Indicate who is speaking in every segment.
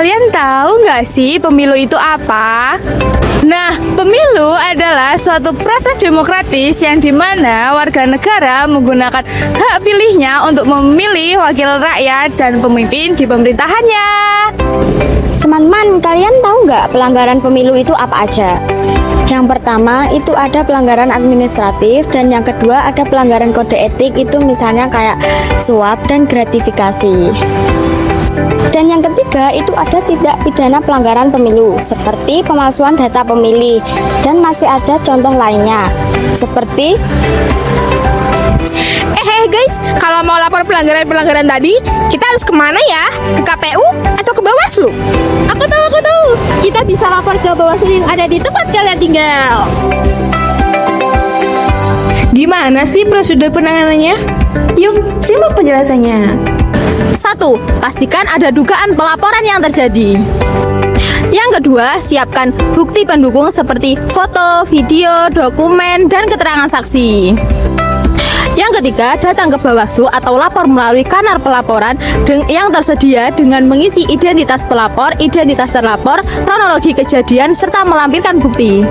Speaker 1: Kalian tahu nggak sih pemilu itu apa? Nah, pemilu adalah suatu proses demokratis yang dimana warga negara menggunakan hak pilihnya untuk memilih wakil rakyat dan pemimpin di pemerintahannya.
Speaker 2: Teman-teman, kalian tahu nggak pelanggaran pemilu itu apa aja? Yang pertama itu ada pelanggaran administratif dan yang kedua ada pelanggaran kode etik, itu misalnya kayak suap dan gratifikasi. Dan yang ketiga itu ada tindak pidana pelanggaran pemilu seperti pemalsuan data pemilih, dan masih ada contoh lainnya seperti
Speaker 3: guys, kalau mau lapor pelanggaran-pelanggaran tadi, kita harus kemana ya? Ke KPU atau ke Bawaslu? Aku tahu. Kita bisa lapor ke Bawaslu yang ada di tempat kalian tinggal.
Speaker 1: Gimana sih prosedur penanganannya? Yuk, simak penjelasannya.
Speaker 3: 1. Pastikan ada dugaan pelaporan yang terjadi. Yang kedua, siapkan bukti pendukung seperti foto, video, dokumen, dan keterangan saksi. Yang ketiga, datang ke Bawaslu atau lapor melalui kanal pelaporan yang tersedia dengan mengisi identitas pelapor, identitas terlapor, kronologi kejadian, serta melampirkan bukti.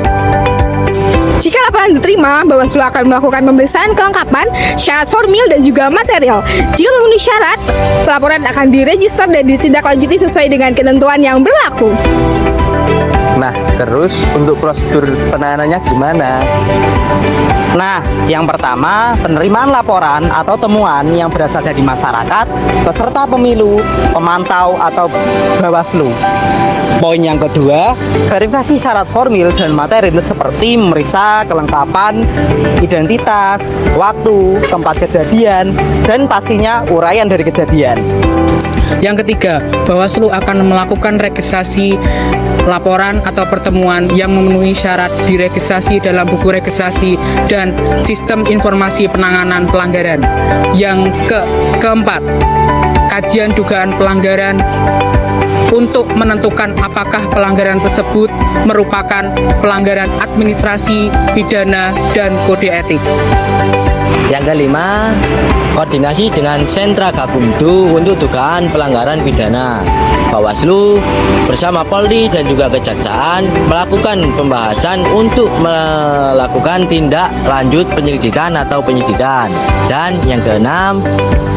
Speaker 3: Jika laporan diterima, Bawaslu akan melakukan pemeriksaan kelengkapan, syarat formil, dan juga material. Jika memenuhi syarat, laporan akan diregister dan ditindaklanjuti sesuai dengan ketentuan yang berlaku.
Speaker 4: Nah, terus untuk prosedur penanganannya gimana?
Speaker 5: Nah, yang pertama, penerimaan laporan atau temuan yang berasal dari masyarakat, peserta pemilu, pemantau atau Bawaslu. Poin yang kedua, verifikasi syarat formil dan material seperti memeriksa kelengkapan identitas, waktu, tempat kejadian, dan pastinya uraian dari kejadian.
Speaker 6: Yang ketiga, Bawaslu akan melakukan registrasi laporan atau pertemuan yang memenuhi syarat diregistrasi dalam buku registrasi dan sistem informasi penanganan pelanggaran. Yang keempat, kajian dugaan pelanggaran untuk menentukan apakah pelanggaran tersebut merupakan pelanggaran administrasi, pidana, dan kode etik.
Speaker 4: Yang kelima, koordinasi dengan sentra Gakumdu untuk dugaan pelanggaran pidana. Bawaslu bersama Polri dan juga Kejaksaan melakukan pembahasan untuk melakukan tindak lanjut penyelidikan atau penyidikan. Dan yang keenam,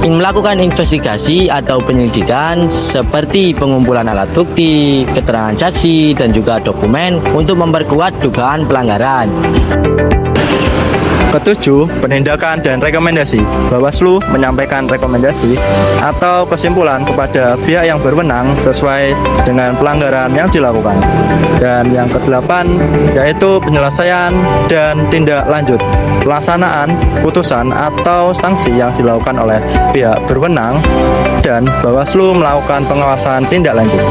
Speaker 4: melakukan investigasi atau penyelidikan seperti pengumpulan alat bukti, keterangan saksi, dan juga dokumen untuk memperkuat dugaan pelanggaran.
Speaker 7: Ketujuh, penindakan dan rekomendasi. Bawaslu menyampaikan rekomendasi atau kesimpulan kepada pihak yang berwenang sesuai dengan pelanggaran yang dilakukan. Dan yang kedelapan, yaitu penyelesaian dan tindak lanjut pelaksanaan putusan atau sanksi yang dilakukan oleh pihak berwenang, dan Bawaslu melakukan pengawasan tindak lanjut.